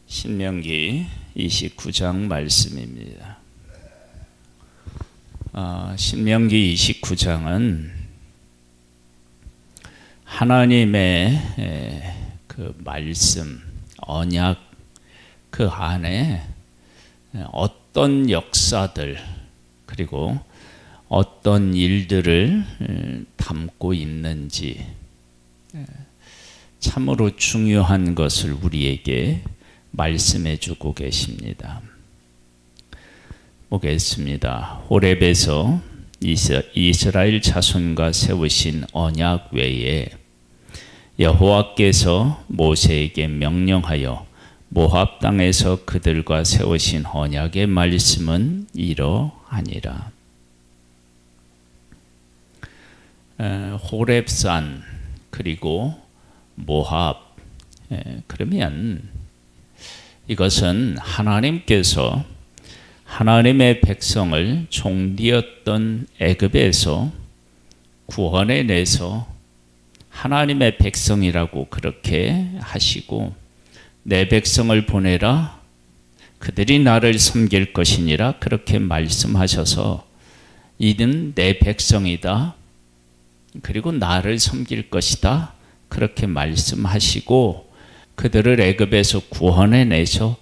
신명기 29장 말씀입니다. 신명기 29장은 하나님의 그 말씀, 언약 그 안에 어떤 역사들 그리고 어떤 일들을 담고 있는지 참으로 중요한 것을 우리에게 말씀해 주고 계십니다. 보겠습니다. 호렙에서 이스라엘 자손과 세우신 언약 외에 여호와께서 모세에게 명령하여 모압 땅에서 그들과 세우신 언약의 말씀은 이러하니라. 호렙산 그리고 모압, 그러면 이것은 하나님께서 하나님의 백성을 종되었던 애굽에서 구원해내서 하나님의 백성이라고 그렇게 하시고, 내 백성을 보내라 그들이 나를 섬길 것이니라 그렇게 말씀하셔서 이는 내 백성이다 그리고 나를 섬길 것이다 그렇게 말씀하시고, 그들을 애굽에서 구원해내서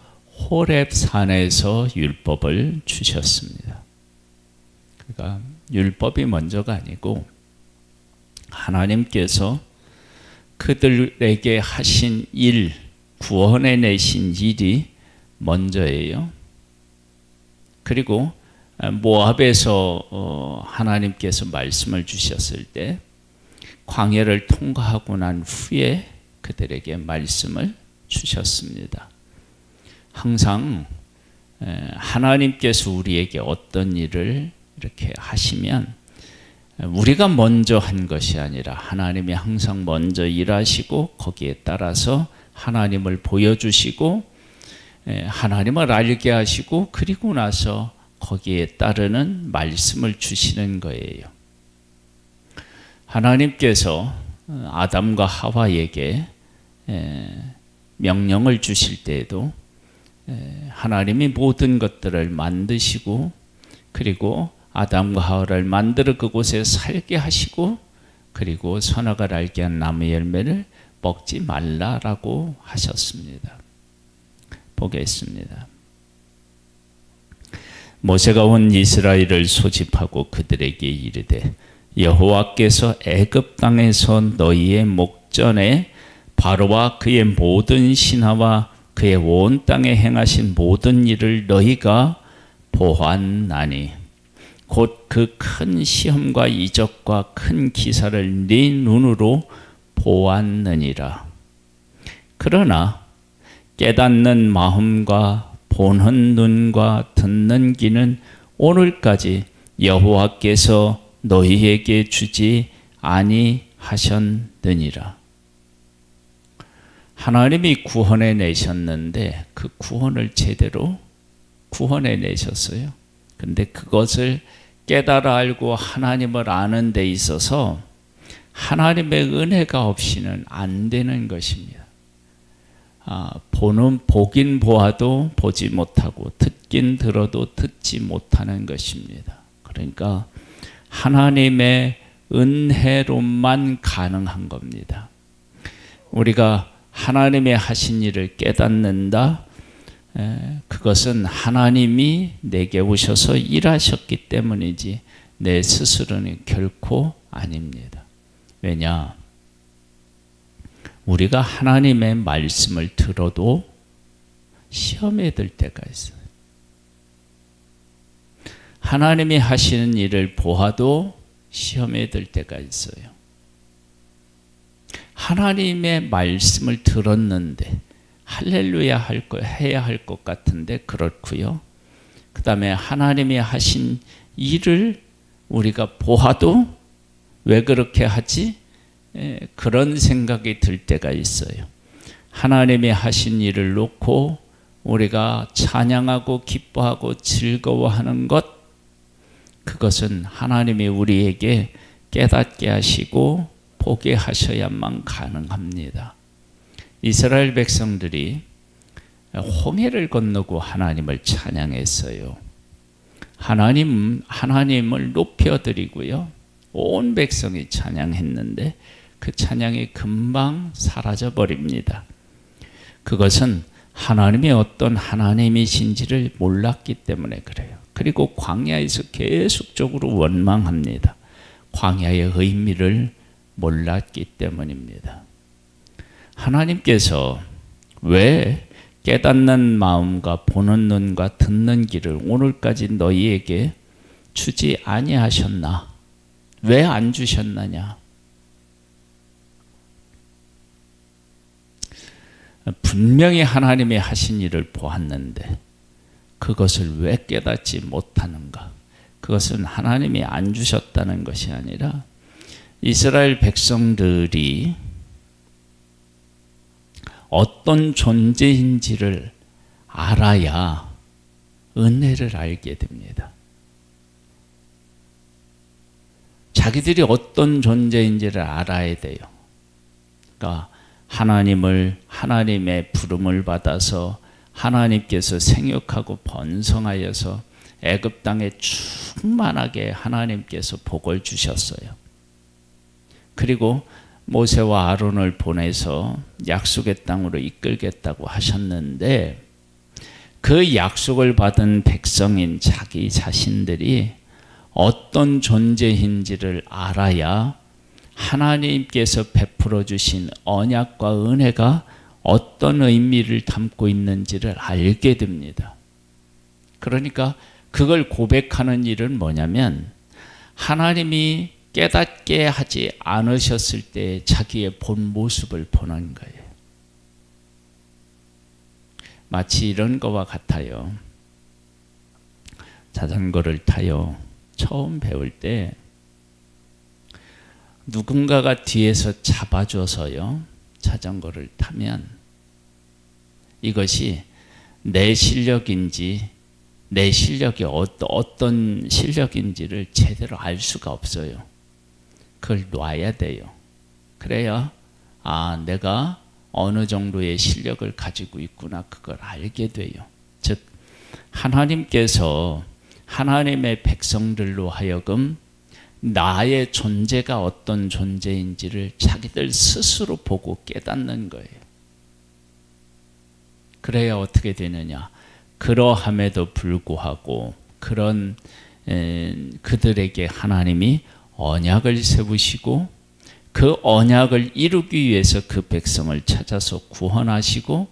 호렙산에서 율법을 주셨습니다. 그러니까 율법이 먼저가 아니고 하나님께서 그들에게 하신 일, 구원해내신 일이 먼저예요. 그리고 모압에서 하나님께서 말씀을 주셨을 때 광야를 통과하고 난 후에 그들에게 말씀을 주셨습니다. 항상 하나님께서 우리에게 어떤 일을 이렇게 하시면 우리가 먼저 한 것이 아니라 하나님이 항상 먼저 일하시고 거기에 따라서 하나님을 보여주시고 하나님을 알게 하시고 그리고 나서 거기에 따르는 말씀을 주시는 거예요. 하나님께서 아담과 하와에게 명령을 주실 때에도 하나님이 모든 것들을 만드시고 그리고 아담과 하와를 만들어 그곳에 살게 하시고 그리고 선악을 알게 한 나무 열매를 먹지 말라라고 하셨습니다. 보겠습니다. 모세가 온 이스라엘을 소집하고 그들에게 이르되 여호와께서 애굽 땅에서 너희의 목전에 바로와 그의 모든 신하와 그의 온 땅에 행하신 모든 일을 너희가 보았나니 곧 그 큰 시험과 이적과 큰 기사를 네 눈으로 보았느니라. 그러나 깨닫는 마음과 보는 눈과 듣는 귀는 오늘까지 여호와께서 너희에게 주지 아니하셨느니라. 하나님이 구원해 내셨는데 그 구원을 제대로 구원해 내셨어요. 근데 그것을 깨달아 알고 하나님을 아는 데 있어서 하나님의 은혜가 없이는 안 되는 것입니다. 보긴 보아도 보지 못하고 듣긴 들어도 듣지 못하는 것입니다. 그러니까 하나님의 은혜로만 가능한 겁니다. 우리가 하나님의 하신 일을 깨닫는다, 그것은 하나님이 내게 오셔서 일하셨기 때문이지 내 스스로는 결코 아닙니다. 왜냐? 우리가 하나님의 말씀을 들어도 시험에 들 때가 있어요. 하나님이 하시는 일을 보아도 시험에 들 때가 있어요. 하나님의 말씀을 들었는데 할렐루야 해야 할 것 같은데 그렇고요. 그 다음에 하나님이 하신 일을 우리가 보아도 왜 그렇게 하지? 그런 생각이 들 때가 있어요. 하나님이 하신 일을 놓고 우리가 찬양하고 기뻐하고 즐거워하는 것, 그것은 하나님이 우리에게 깨닫게 하시고 보게 하셔야만 가능합니다. 이스라엘 백성들이 홍해를 건너고 하나님을 찬양했어요. 하나님을 높여드리고요. 온 백성이 찬양했는데 그 찬양이 금방 사라져 버립니다. 그것은 하나님이 어떤 하나님이신지를 몰랐기 때문에 그래요. 그리고 광야에서 계속적으로 원망합니다. 광야의 의미를 몰랐기 때문입니다. 하나님께서 왜 깨닫는 마음과 보는 눈과 듣는 귀를 오늘까지 너희에게 주지 아니하셨나? 왜 안 주셨느냐? 분명히 하나님이 하신 일을 보았는데 그것을 왜 깨닫지 못하는가? 그것은 하나님이 안 주셨다는 것이 아니라 이스라엘 백성들이 어떤 존재인지를 알아야 은혜를 알게 됩니다. 자기들이 어떤 존재인지를 알아야 돼요. 그러니까 하나님의 부름을 받아서 하나님께서 생육하고 번성하여서 애굽 땅에 충만하게 하나님께서 복을 주셨어요. 그리고 모세와 아론을 보내서 약속의 땅으로 이끌겠다고 하셨는데 그 약속을 받은 백성인 자기 자신들이 어떤 존재인지를 알아야 하나님께서 베풀어 주신 언약과 은혜가 어떤 의미를 담고 있는지를 알게 됩니다. 그러니까 그걸 고백하는 일은 뭐냐면 하나님이 깨닫게 하지 않으셨을 때 자기의 본 모습을 보는 거예요. 마치 이런 거와 같아요. 자전거를 타요. 처음 배울 때 누군가가 뒤에서 잡아줘서요. 자전거를 타면 이것이 내 실력인지 내 실력이 어떤 실력인지를 제대로 알 수가 없어요. 그걸 놔야 돼요. 그래야 내가 어느 정도의 실력을 가지고 있구나 그걸 알게 돼요. 즉 하나님께서 하나님의 백성들로 하여금 나의 존재가 어떤 존재인지를 자기들 스스로 보고 깨닫는 거예요. 그래야 어떻게 되느냐? 그러함에도 불구하고 그런 그들에게 하나님이 언약을 세우시고 그 언약을 이루기 위해서 그 백성을 찾아서 구원하시고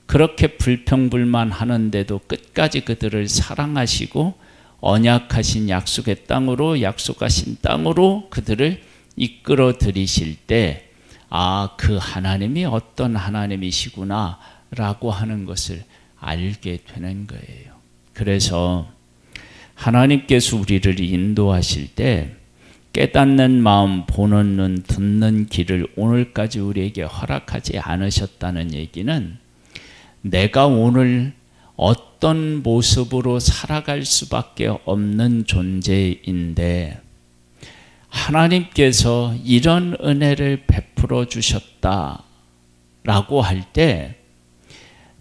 그렇게 불평불만하는데도 끝까지 그들을 사랑하시고 언약하신 약속의 땅으로 약속하신 땅으로 그들을 이끌어 들이실 때 그 하나님이 어떤 하나님이시구나 라고 하는 것을 알게 되는 거예요. 그래서 하나님께서 우리를 인도하실 때 깨닫는 마음, 보는 눈, 듣는 귀를 오늘까지 우리에게 허락하지 않으셨다는 얘기는 내가 오늘 어떤 모습으로 살아갈 수밖에 없는 존재인데 하나님께서 이런 은혜를 베풀어 주셨다라고 할 때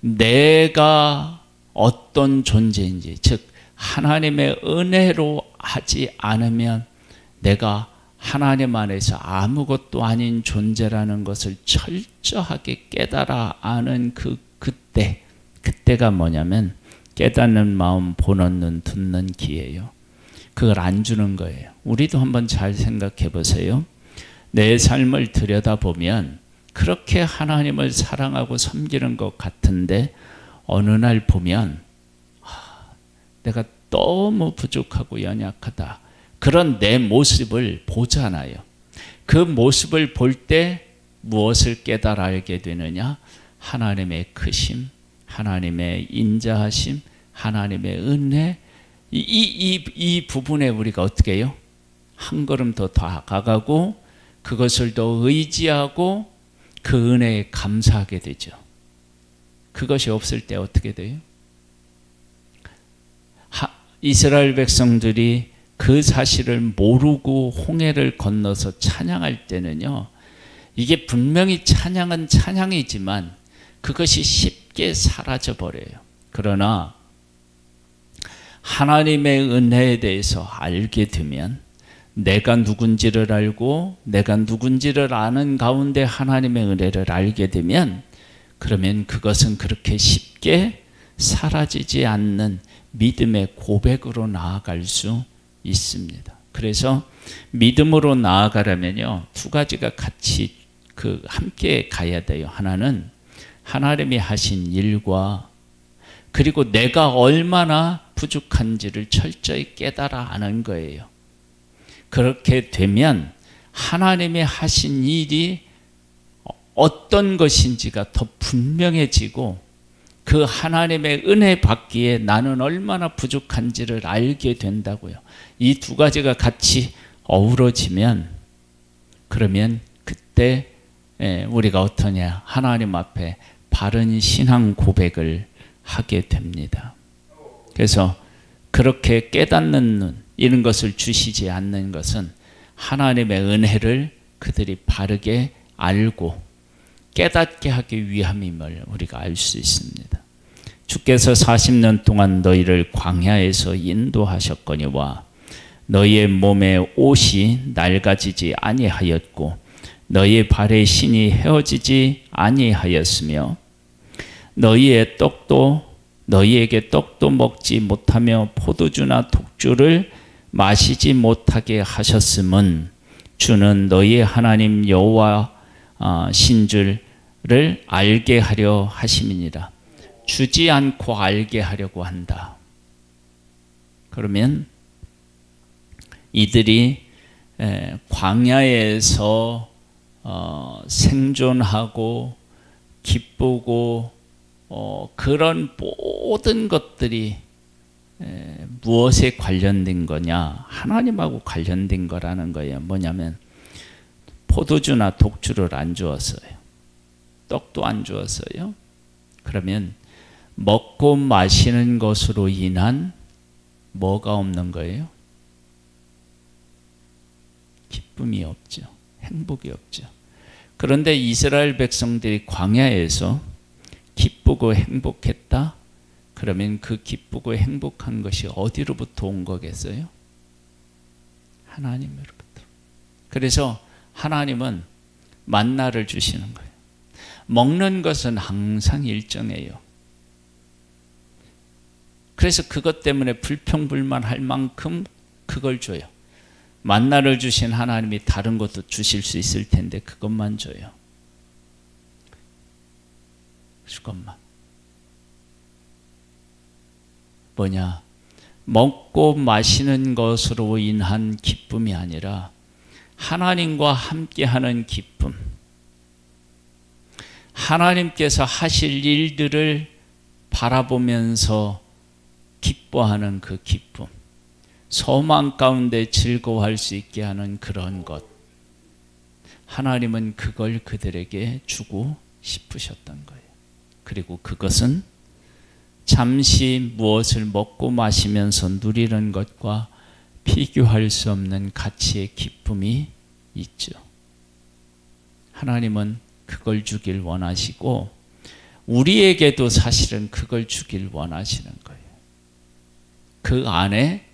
내가 어떤 존재인지, 즉 하나님의 은혜로 하지 않으면 내가 하나님 안에서 아무것도 아닌 존재라는 것을 철저하게 깨달아 아는 그때가 뭐냐면 깨닫는 마음, 보는 눈, 듣는 귀예요. 그걸 안 주는 거예요. 우리도 한번 잘 생각해 보세요. 내 삶을 들여다보면 그렇게 하나님을 사랑하고 섬기는 것 같은데 어느 날 보면 내가 너무 부족하고 연약하다. 그런 내 모습을 보잖아요. 그 모습을 볼 때 무엇을 깨달아 알게 되느냐? 하나님의 크심, 하나님의 인자하심, 하나님의 은혜, 이 부분에 우리가 어떻게 해요? 한 걸음 더 다가가고 그것을 더 의지하고 그 은혜에 감사하게 되죠. 그것이 없을 때 어떻게 돼요? 이스라엘 백성들이 그 사실을 모르고 홍해를 건너서 찬양할 때는요, 이게 분명히 찬양은 찬양이지만 그것이 쉽게 사라져 버려요. 그러나 하나님의 은혜에 대해서 알게 되면, 내가 누군지를 알고 내가 누군지를 아는 가운데 하나님의 은혜를 알게 되면, 그러면 그것은 그렇게 쉽게 사라지지 않는 믿음의 고백으로 나아갈 수 있습니다. 그래서 믿음으로 나아가려면요, 두 가지가 같이 함께 가야 돼요. 하나는 하나님이 하신 일과, 그리고 내가 얼마나 부족한지를 철저히 깨달아 아는 거예요. 그렇게 되면 하나님이 하신 일이 어떤 것인지가 더 분명해지고, 그 하나님의 은혜 받기에 나는 얼마나 부족한지를 알게 된다고요. 이 두 가지가 같이 어우러지면, 그러면 그때 우리가 어떠냐, 하나님 앞에 바른 신앙 고백을 하게 됩니다. 그래서 그렇게 깨닫는 눈, 이런 것을 주시지 않는 것은 하나님의 은혜를 그들이 바르게 알고 깨닫게 하기 위함임을 우리가 알 수 있습니다. 주께서 40년 동안 너희를 광야에서 인도하셨거니와 너희의 몸에 옷이 낡아지지 아니하였고 너희의 발의 신이 헤어지지 아니하였으며 너희에게 떡도 먹지 못하며 포도주나 독주를 마시지 못하게 하셨음은 주는 너희의 하나님 여호와 신 줄을 알게 하려 하심이니라. 주지 않고 알게 하려고 한다. 그러면 이들이 광야에서 생존하고 기쁘고 그런 모든 것들이 무엇에 관련된 거냐? 하나님하고 관련된 거라는 거예요. 뭐냐면 포도주나 독주를 안 주었어요. 떡도 안 주었어요. 그러면 먹고 마시는 것으로 인한 뭐가 없는 거예요? 기쁨이 없죠. 행복이 없죠. 그런데 이스라엘 백성들이 광야에서 기쁘고 행복했다? 그러면 그 기쁘고 행복한 것이 어디로부터 온 거겠어요? 하나님으로부터. 그래서 하나님은 만나를 주시는 거예요. 먹는 것은 항상 일정해요. 그래서 그것 때문에 불평불만할 만큼 그걸 줘요. 만나를 주신 하나님이 다른 것도 주실 수 있을 텐데 그것만 줘요. 그것만. 뭐냐? 먹고 마시는 것으로 인한 기쁨이 아니라 하나님과 함께하는 기쁨, 하나님께서 하실 일들을 바라보면서 기뻐하는 그 기쁨, 소망 가운데 즐거워할 수 있게 하는 그런 것, 하나님은 그걸 그들에게 주고 싶으셨던 거예요. 그리고 그것은 잠시 무엇을 먹고 마시면서 누리는 것과 비교할 수 없는 가치의 기쁨이 있죠. 하나님은 그걸 주길 원하시고 우리에게도 사실은 그걸 주길 원하시는 거예요. 그 안에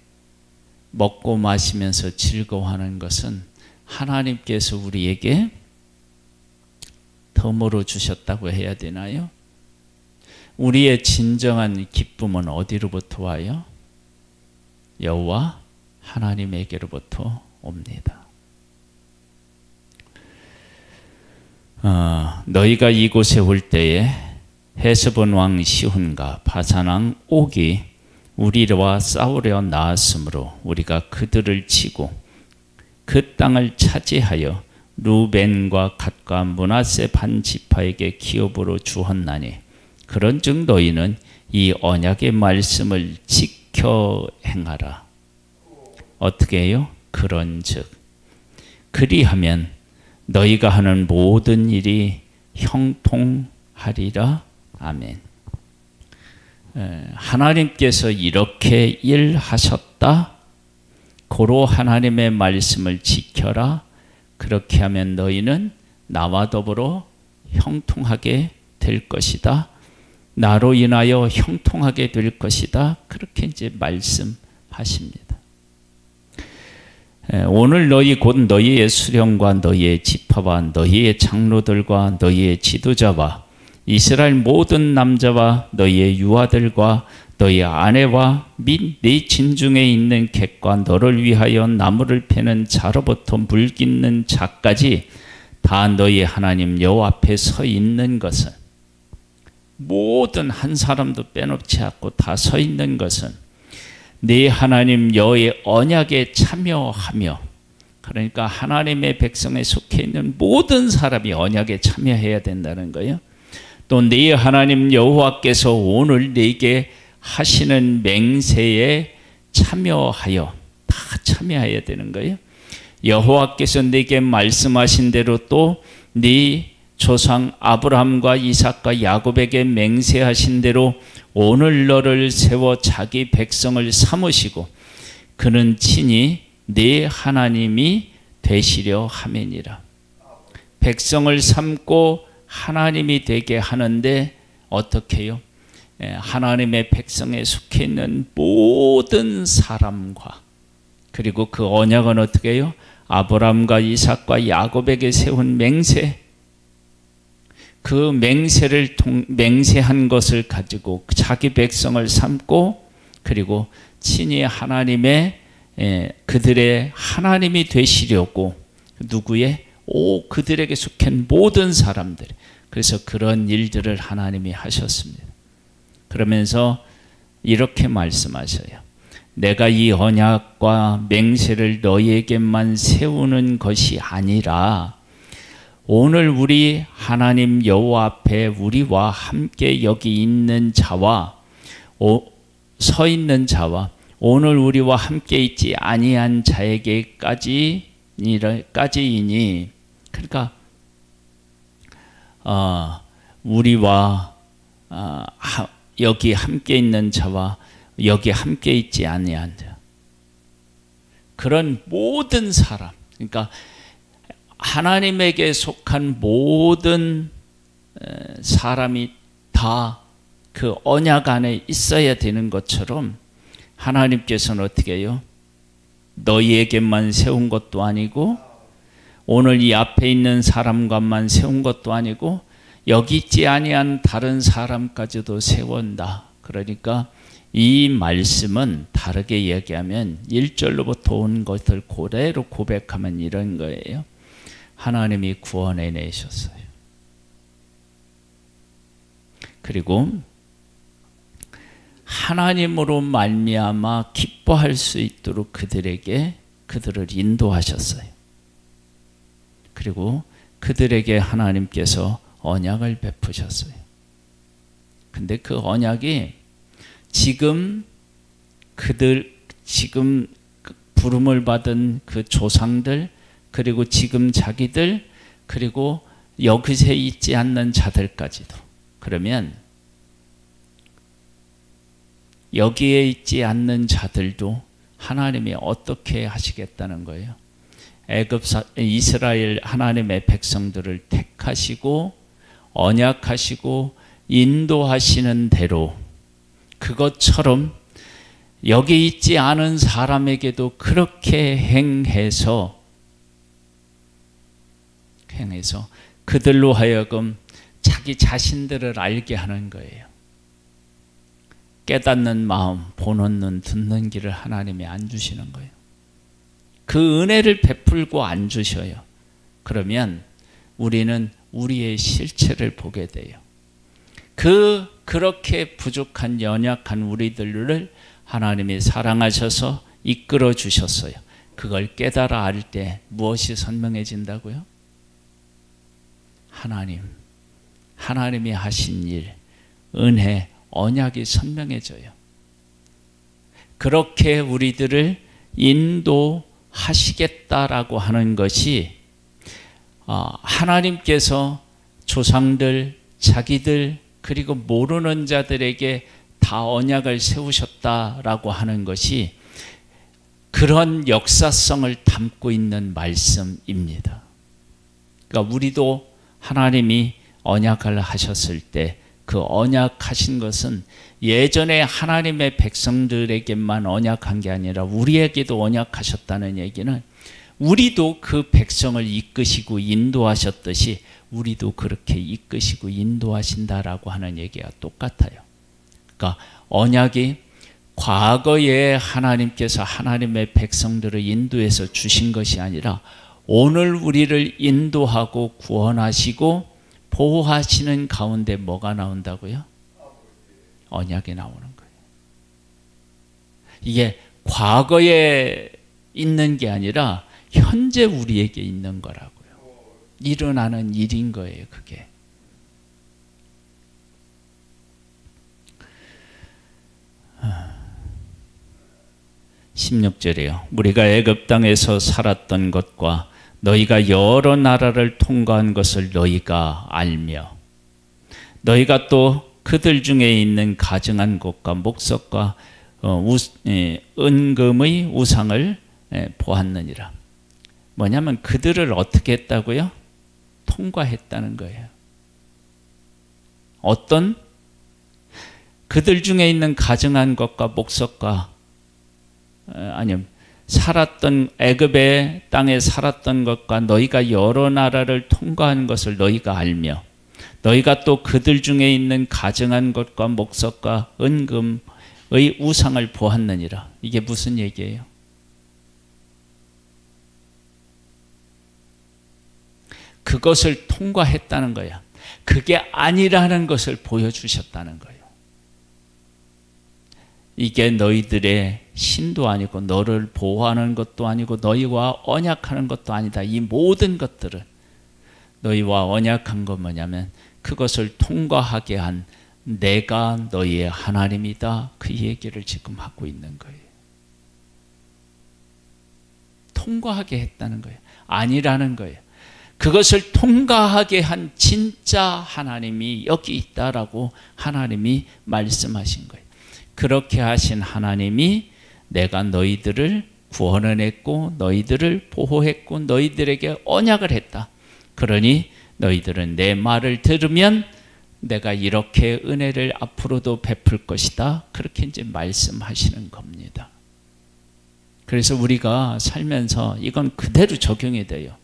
먹고 마시면서 즐거워하는 것은 하나님께서 우리에게 덤으로 주셨다고 해야 되나요? 우리의 진정한 기쁨은 어디로부터 와요? 여호와 하나님에게로부터 옵니다. 너희가 이곳에 올 때에 헤스본 왕 시혼과 바산 왕 옥이 우리와 싸우려 나왔으므로 우리가 그들을 치고 그 땅을 차지하여 루벤과 갓과 므낫세 반 지파에게 기업으로 주었나니 그런즉 너희는 이 언약의 말씀을 지켜 행하라. 어떻게 해요? 그런즉 그리하면 너희가 하는 모든 일이 형통하리라. 아멘. 하나님께서 이렇게 일하셨다. 고로 하나님의 말씀을 지켜라. 그렇게 하면 너희는 나와 더불어 형통하게 될 것이다. 나로 인하여 형통하게 될 것이다. 그렇게 이제 말씀하십니다. 오늘 너희 곧 너희의 수령과 너희의 지파와 너희의 장로들과 너희의 지도자와 이스라엘 모든 남자와 너희의 유아들과 너희 아내와 및 네 진중에 있는 객과 너를 위하여 나무를 패는 자로부터 물 깃는 자까지 다 너희 하나님 여호와 앞에 서 있는 것은, 모든 한 사람도 빼놓지 않고 다 서 있는 것은 네 하나님 여호와의 언약에 참여하며, 그러니까 하나님의 백성에 속해 있는 모든 사람이 언약에 참여해야 된다는 거예요. 또 네 하나님 여호와께서 오늘 네게 하시는 맹세에 참여하여, 다 참여해야 되는 거예요. 여호와께서 네게 말씀하신 대로 또 네 조상 아브라함과 이삭과 야곱에게 맹세하신 대로 오늘 너를 세워 자기 백성을 삼으시고 그는 친히 네 하나님이 되시려 함이니라. 백성을 삼고 하나님이 되게 하는데 어떻게 해요? 하나님의 백성에 속해 있는 모든 사람과, 그리고 그 언약은 어떻게 해요? 아브라함과 이삭과 야곱에게 세운 맹세, 그 맹세한 것을 가지고 자기 백성을 삼고, 그리고 친히 하나님의 그들의 하나님이 되시려고, 누구의? 그들에게 속한 모든 사람들. 그래서 그런 일들을 하나님이 하셨습니다. 그러면서 이렇게 말씀하셔요. 내가 이 언약과 맹세를 너희에게만 세우는 것이 아니라 오늘 우리 하나님 여호와 앞에 우리와 함께 여기 있는 자와 서 있는 자와 오늘 우리와 함께 있지 아니한 자에게까지이니, 그러니까 우리와 여기 함께 있는 자와 여기 함께 있지 아니한 자, 그런 모든 사람, 그러니까 하나님에게 속한 모든 사람이 다 그 언약 안에 있어야 되는 것처럼 하나님께서는 어떻게 해요? 너희에게만 세운 것도 아니고 오늘 이 앞에 있는 사람과만 세운 것도 아니고 여기 있지 아니한 다른 사람까지도 세운다. 그러니까 이 말씀은 다르게 얘기하면 1절로부터 온 것을 그대로 고백하면 이런 거예요. 하나님이 구원해 내셨어요. 그리고 하나님으로 말미암아 기뻐할 수 있도록 그들을 인도하셨어요. 그리고 그들에게 하나님께서 언약을 베푸셨어요. 근데 그 언약이 지금 부름을 받은 그 조상들, 그리고 지금 자기들, 그리고 여기서 있지 않는 자들까지도, 그러면 여기에 있지 않는 자들도 하나님이 어떻게 하시겠다는 거예요? 이스라엘 하나님의 백성들을 택하시고 언약하시고 인도하시는 대로 그것처럼 여기 있지 않은 사람에게도 그렇게 행해서 그들로 하여금 자기 자신들을 알게 하는 거예요. 깨닫는 마음, 보는 눈, 듣는 귀를 하나님이 안 주시는 거예요. 그 은혜를 베풀고 안 주셔요. 그러면 우리는 우리의 실체를 보게 돼요. 그렇게 부족한 연약한 우리들을 하나님이 사랑하셔서 이끌어 주셨어요. 그걸 깨달아 알 때 무엇이 선명해진다고요? 하나님이 하신 일, 은혜, 언약이 선명해져요. 그렇게 우리들을 인도하시겠다라고 하는 것이 하나님께서 조상들, 자기들, 그리고 모르는 자들에게 다 언약을 세우셨다라고 하는 것이 그런 역사성을 담고 있는 말씀입니다. 그러니까 우리도 하나님이 언약을 하셨을 때 그 언약하신 것은 예전에 하나님의 백성들에게만 언약한 게 아니라 우리에게도 언약하셨다는 얘기는 우리도 그 백성을 이끄시고 인도하셨듯이 우리도 그렇게 이끄시고 인도하신다라고 하는 얘기가 똑같아요. 그러니까 언약이 과거에 하나님께서 하나님의 백성들을 인도해서 주신 것이 아니라 오늘 우리를 인도하고 구원하시고 보호하시는 가운데 뭐가 나온다고요? 언약이 나오는 거예요. 이게 과거에 있는 게 아니라 현재 우리에게 있는 거라고요. 일어나는 일인 거예요, 그게. 아. 16절이에요. 우리가 애굽 땅에서 살았던 것과 너희가 여러 나라를 통과한 것을 너희가 알며 너희가 또 그들 중에 있는 가증한 곳과 목석과 은금의 우상을 보았느니라. 뭐냐면 그들을 어떻게 했다고요? 통과했다는 거예요. 어떤? 그들 중에 있는 가증한 것과 목석과 아니면 살았던 애굽의 땅에 살았던 것과 너희가 여러 나라를 통과한 것을 너희가 알며 너희가 또 그들 중에 있는 가증한 것과 목석과 은금의 우상을 보았느니라. 이게 무슨 얘기예요? 그것을 통과했다는 거야. 그게 아니라는 것을 보여주셨다는 거예요. 이게 너희들의 신도 아니고 너를 보호하는 것도 아니고 너희와 언약하는 것도 아니다. 이 모든 것들은 너희와 언약한 건 뭐냐면 그것을 통과하게 한 내가 너희의 하나님이다. 그 얘기를 지금 하고 있는 거예요. 통과하게 했다는 거예요. 아니라는 거예요. 그것을 통과하게 한 진짜 하나님이 여기 있다라고 하나님이 말씀하신 거예요. 그렇게 하신 하나님이 내가 너희들을 구원해냈고 너희들을 보호했고 너희들에게 언약을 했다. 그러니 너희들은 내 말을 들으면 내가 이렇게 은혜를 앞으로도 베풀 것이다. 그렇게 이제 말씀하시는 겁니다. 그래서 우리가 살면서 이건 그대로 적용이 돼요.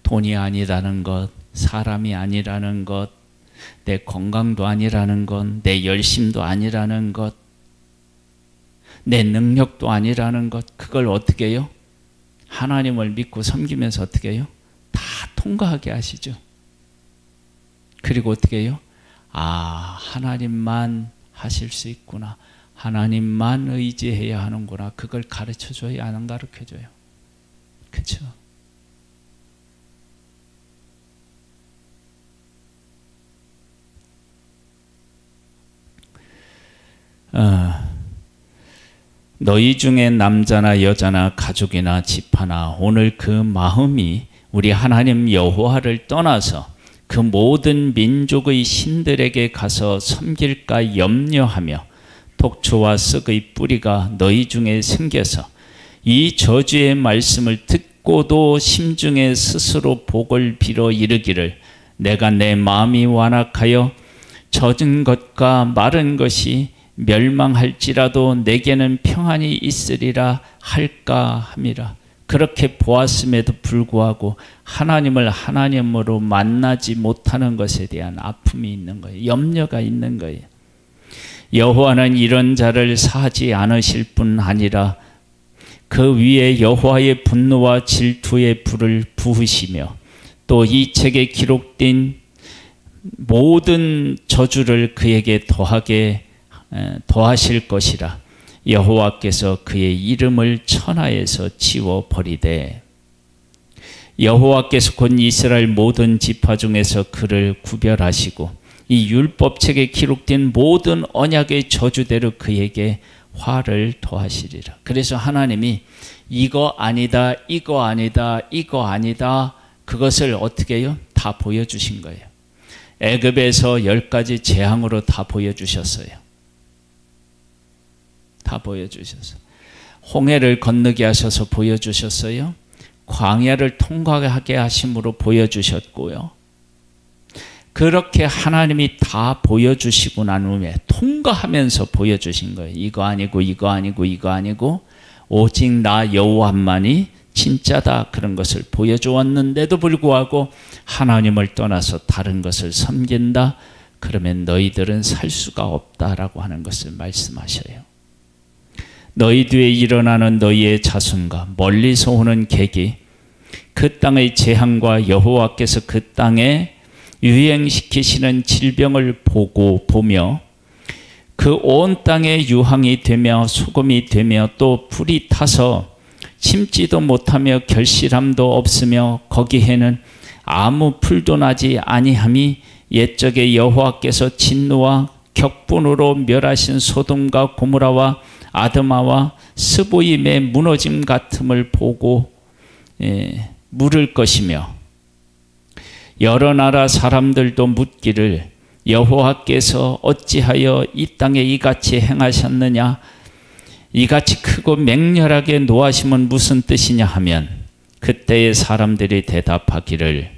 돈이 아니라는 것, 사람이 아니라는 것, 내 건강도 아니라는 것, 내 열심도 아니라는 것, 내 능력도 아니라는 것, 그걸 어떻게 해요? 하나님을 믿고 섬기면서 어떻게 해요? 다 통과하게 하시죠. 그리고 어떻게 해요? 아, 하나님만 하실 수 있구나. 하나님만 의지해야 하는구나. 그걸 가르쳐줘요? 안 가르쳐줘요? 그렇죠? 너희 중에 남자나 여자나 가족이나 집하나 오늘 그 마음이 우리 하나님 여호와를 떠나서 그 모든 민족의 신들에게 가서 섬길까 염려하며 독초와 쓱의 뿌리가 너희 중에 생겨서 이 저주의 말씀을 듣고도 심중에 스스로 복을 빌어 이르기를 내가 내 마음이 완악하여 젖은 것과 마른 것이 멸망할지라도 내게는 평안이 있으리라 할까 함이라. 그렇게 보았음에도 불구하고 하나님을 하나님으로 만나지 못하는 것에 대한 아픔이 있는 거예요. 염려가 있는 거예요. 여호와는 이런 자를 사하지 않으실 뿐 아니라 그 위에 여호와의 분노와 질투의 불을 부으시며 또 이 책에 기록된 모든 저주를 그에게 더하실 것이라. 여호와께서 그의 이름을 천하에서 지워버리되 여호와께서 곧 이스라엘 모든 지파 중에서 그를 구별하시고 이 율법책에 기록된 모든 언약의 저주대로 그에게 화를 더하시리라. 그래서 하나님이 이거 아니다, 이거 아니다, 이거 아니다, 그것을 어떻게 해요? 다 보여주신 거예요. 애굽에서 10가지 재앙으로 다 보여주셨어요. 다 보여주셔서 홍해를 건너게 하셔서 보여주셨어요. 광야를 통과하게 하심으로 보여주셨고요. 그렇게 하나님이 다 보여주시고 난 후에 통과하면서 보여주신 거예요. 이거 아니고 이거 아니고 이거 아니고 오직 나 여호와만이 진짜다, 그런 것을 보여주었는데도 불구하고 하나님을 떠나서 다른 것을 섬긴다, 그러면 너희들은 살 수가 없다라고 하는 것을 말씀하셔요. 너희 뒤에 일어나는 너희의 자손과 멀리서 오는 객이 그 땅의 재앙과 여호와께서 그 땅에 유행시키시는 질병을 보며 그 온 땅에 유황이 되며 소금이 되며 또 불이 타서 심지도 못하며 결실함도 없으며 거기에는 아무 풀도 나지 아니함이 옛적에 여호와께서 진노와 격분으로 멸하신 소돔과 고모라와 아드마와 스보임의 무너짐 같음을 보고 물을 것이며, 여러 나라 사람들도 묻기를 여호와께서 어찌하여 이 땅에 이같이 행하셨느냐, 이같이 크고 맹렬하게 노하심은 무슨 뜻이냐 하면, 그때의 사람들이 대답하기를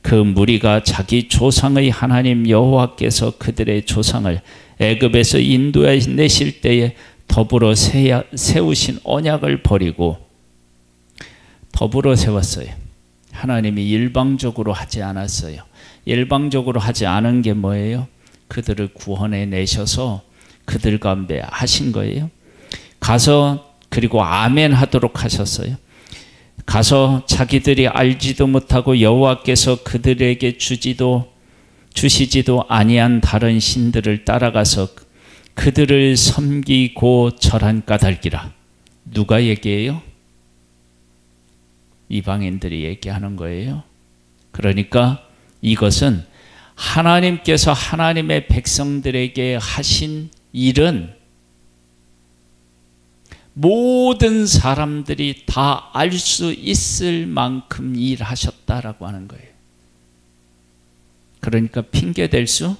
그 무리가 자기 조상의 하나님 여호와께서 그들의 조상을 애굽에서 인도해 내실 때에 더불어 세우신 언약을 버리고, 더불어 세웠어요. 하나님이 일방적으로 하지 않았어요. 일방적으로 하지 않은 게 뭐예요? 그들을 구원해 내셔서 그들 가운데 하신 거예요. 가서 그리고 아멘 하도록 하셨어요. 가서 자기들이 알지도 못하고 여호와께서 그들에게 주시지도 아니한 다른 신들을 따라가서 그들을 섬기고 절한 까닭이라. 누가 얘기해요? 이방인들이 얘기하는 거예요. 그러니까 이것은 하나님께서 하나님의 백성들에게 하신 일은 모든 사람들이 다 알 수 있을 만큼 일하셨다라고 하는 거예요. 그러니까 핑계댈 수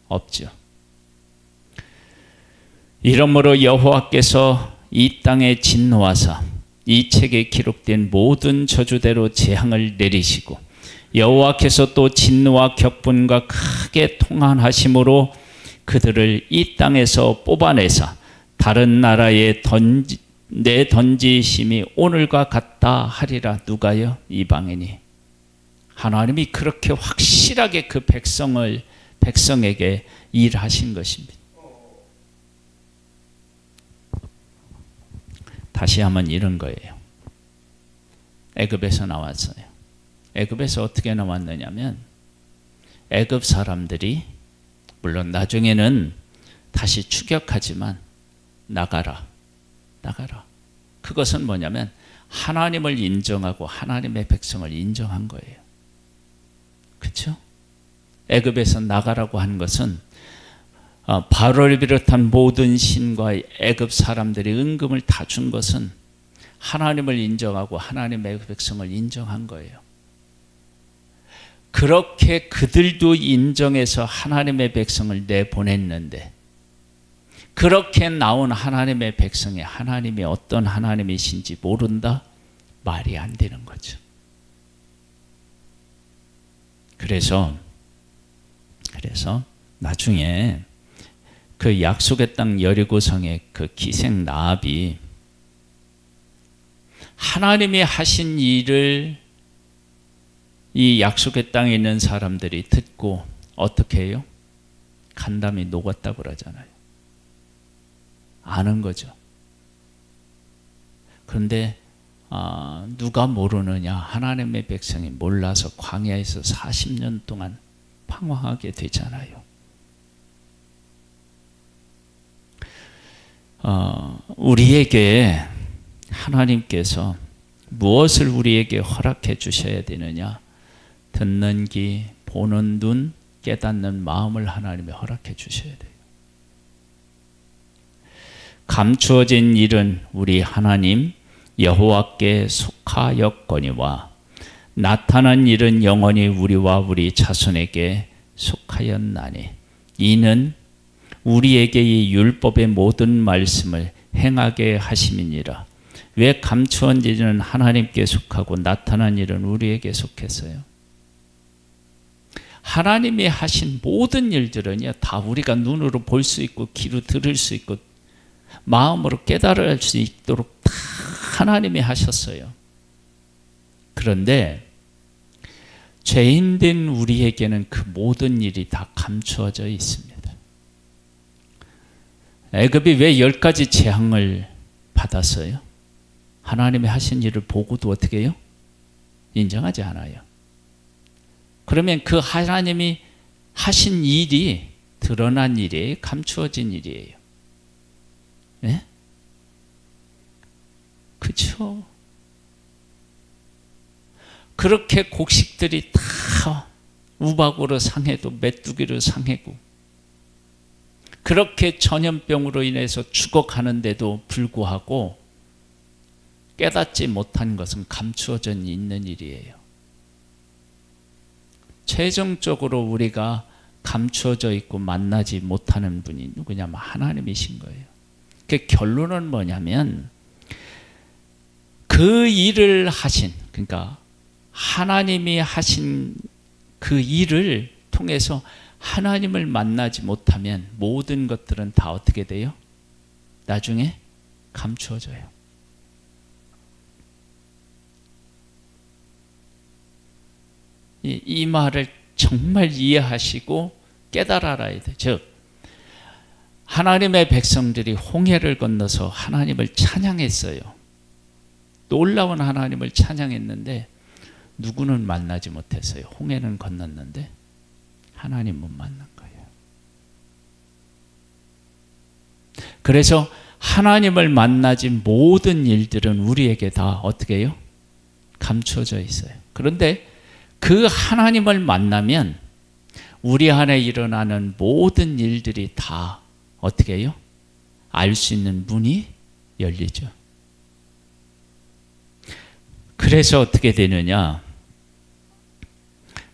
없죠. 이러므로 여호와께서 이 땅에 진노하사 이 책에 기록된 모든 저주대로 재앙을 내리시고, 여호와께서 또 진노와 격분과 크게 통한하심으로 그들을 이 땅에서 뽑아내사 다른 나라에 던지심이 오늘과 같다 하리라. 누가요? 이방인이. 하나님이 그렇게 확실하게 그 백성에게 일하신 것입니다. 다시 한번 이런 거예요. 애굽에서 나왔어요. 애굽에서 어떻게 나왔느냐면, 애굽 사람들이 물론 나중에는 다시 추격하지만 나가라. 그것은 뭐냐면 하나님을 인정하고 하나님의 백성을 인정한 거예요. 그렇죠? 애굽에서 나가라고 한 것은 바로를 비롯한 모든 신과 애굽 사람들이 은금을 다 준 것은 하나님을 인정하고 하나님의 백성을 인정한 거예요. 그렇게 그들도 인정해서 하나님의 백성을 내보냈는데, 그렇게 나온 하나님의 백성이 하나님이 어떤 하나님이신지 모른다? 말이 안 되는 거죠. 그래서 나중에 그 약속의 땅 여리고성의 그 기생 라합이 하나님이 하신 일을 이 약속의 땅에 있는 사람들이 듣고 어떻게 해요? 간담이 녹았다고 그러잖아요. 아는 거죠. 그런데 누가 모르느냐? 하나님의 백성이 몰라서 광야에서 40년 동안 방황하게 되잖아요. 우리에게 하나님께서 무엇을 우리에게 허락해 주셔야 되느냐? 듣는 귀, 보는 눈, 깨닫는 마음을 하나님이 허락해 주셔야 돼요. 감추어진 일은 우리 하나님 여호와께 속하였거니와 나타난 일은 영원히 우리와 우리 자손에게 속하였나니, 이는 우리에게 이 율법의 모든 말씀을 행하게 하심이니라. 왜 감추어진 일은 하나님께 속하고 나타난 일은 우리에게 속했어요? 하나님이 하신 모든 일들은요, 다 우리가 눈으로 볼 수 있고 귀로 들을 수 있고 마음으로 깨달을 수 있도록 다 하나님이 하셨어요. 그런데 죄인된 우리에게는 그 모든 일이 다 감추어져 있습니다. 애굽이 왜 10가지 재앙을 받았어요? 하나님이 하신 일을 보고도 어떻게 해요? 인정하지 않아요. 그러면 그 하나님이 하신 일이 드러난 일이에요? 감추어진 일이에요? 네? 그렇죠. 그렇게 곡식들이 다 우박으로 상해도 메뚜기로 상해고 그렇게 전염병으로 인해서 죽어가는데도 불구하고 깨닫지 못한 것은 감추어져 있는 일이에요. 최종적으로 우리가 감추어져 있고 만나지 못하는 분이 누구냐면 하나님이신 거예요. 그 결론은 뭐냐면 그 일을 하신, 그러니까 하나님이 하신 그 일을 통해서 하나님을 만나지 못하면 모든 것들은 다 어떻게 돼요? 나중에 감추어져요. 이 말을 정말 이해하시고 깨달아야 돼. 즉 하나님의 백성들이 홍해를 건너서 하나님을 찬양했어요. 놀라운 하나님을 찬양했는데 누구는 만나지 못했어요. 홍해는 건넜는데 하나님 못 만난 거예요. 그래서 하나님을 만나지 모든 일들은 우리에게 다 어떻게 해요? 감춰져 있어요. 그런데 그 하나님을 만나면 우리 안에 일어나는 모든 일들이 다 어떻게 해요? 알 수 있는 문이 열리죠. 그래서 어떻게 되느냐?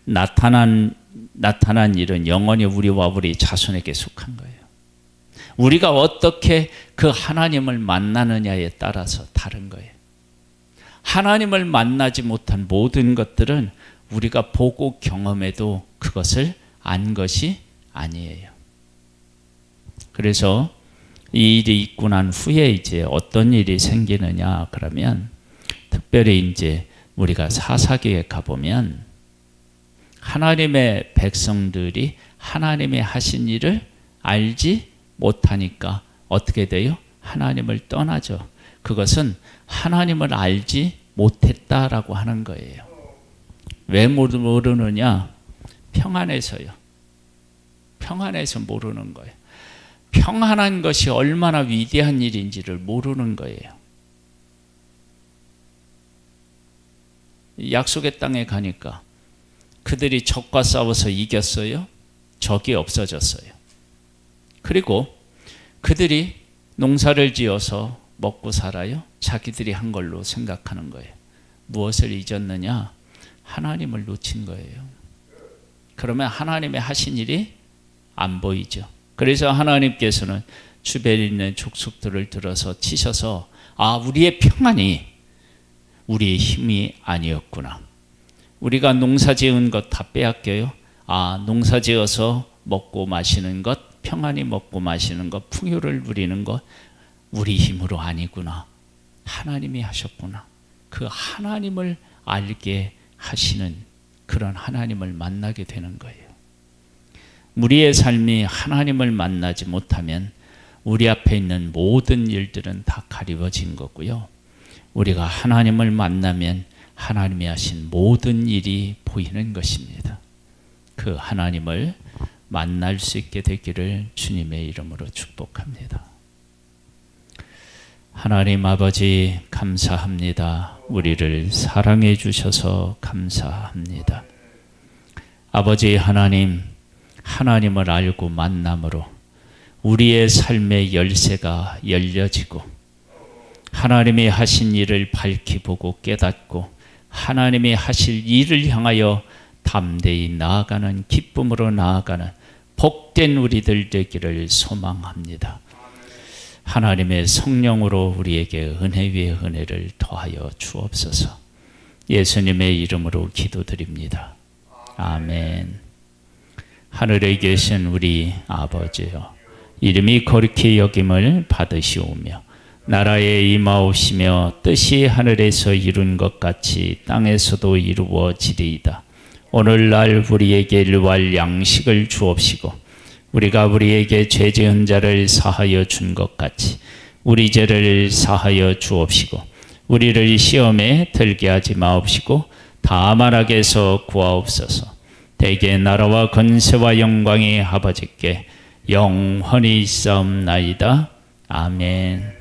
나타난 일은 영원히 우리와 우리 자손에게 속한 거예요. 우리가 어떻게 그 하나님을 만나느냐에 따라서 다른 거예요. 하나님을 만나지 못한 모든 것들은 우리가 보고 경험해도 그것을 안 것이 아니에요. 그래서 이 일이 있고 난 후에 이제 어떤 일이 생기느냐 그러면 특별히 이제 우리가 사사기에 가보면 하나님의 백성들이 하나님의 하신 일을 알지 못하니까 어떻게 돼요? 하나님을 떠나죠. 그것은 하나님을 알지 못했다라고 하는 거예요. 왜 모르느냐? 평안해서요. 평안해서 모르는 거예요. 평안한 것이 얼마나 위대한 일인지를 모르는 거예요. 약속의 땅에 가니까 그들이 적과 싸워서 이겼어요. 적이 없어졌어요. 그리고 그들이 농사를 지어서 먹고 살아요. 자기들이 한 걸로 생각하는 거예요. 무엇을 잊었느냐? 하나님을 놓친 거예요. 그러면 하나님의 하신 일이 안 보이죠. 그래서 하나님께서는 주변에 있는 족속들을 들어서 치셔서 우리의 평안이 우리의 힘이 아니었구나. 우리가 농사 지은 것 다 빼앗겨요. 농사 지어서 먹고 마시는 것, 평안히 먹고 마시는 것, 풍요를 누리는 것 우리 힘으로 아니구나. 하나님이 하셨구나. 그 하나님을 알게 하시는 그런 하나님을 만나게 되는 거예요. 우리의 삶이 하나님을 만나지 못하면 우리 앞에 있는 모든 일들은 다 가리워진 거고요. 우리가 하나님을 만나면 하나님이 하신 모든 일이 보이는 것입니다. 그 하나님을 만날 수 있게 되기를 주님의 이름으로 축복합니다. 하나님 아버지 감사합니다. 우리를 사랑해 주셔서 감사합니다. 아버지 하나님, 하나님을 알고 만남으로 우리의 삶의 열쇠가 열려지고 하나님이 하신 일을 밝히 보고 깨닫고 하나님이 하실 일을 향하여 담대히 나아가는 기쁨으로 나아가는 복된 우리들 되기를 소망합니다. 하나님의 성령으로 우리에게 은혜 위에 은혜를 더하여 주옵소서. 예수님의 이름으로 기도드립니다. 아멘. 하늘에 계신 우리 아버지여, 이름이 거룩히 여김을 받으시오며 나라에 임하옵시며 뜻이 하늘에서 이룬 것 같이 땅에서도 이루어지리이다. 오늘날 우리에게 일할 양식을 주옵시고 우리가 우리에게 죄 지은 자를 사하여 준 것 같이 우리 죄를 사하여 주옵시고 우리를 시험에 들게 하지 마옵시고 다만 악에서 구하옵소서. 대개 나라와 권세와 영광이 아버지께 영원히 있사옵나이다. 아멘.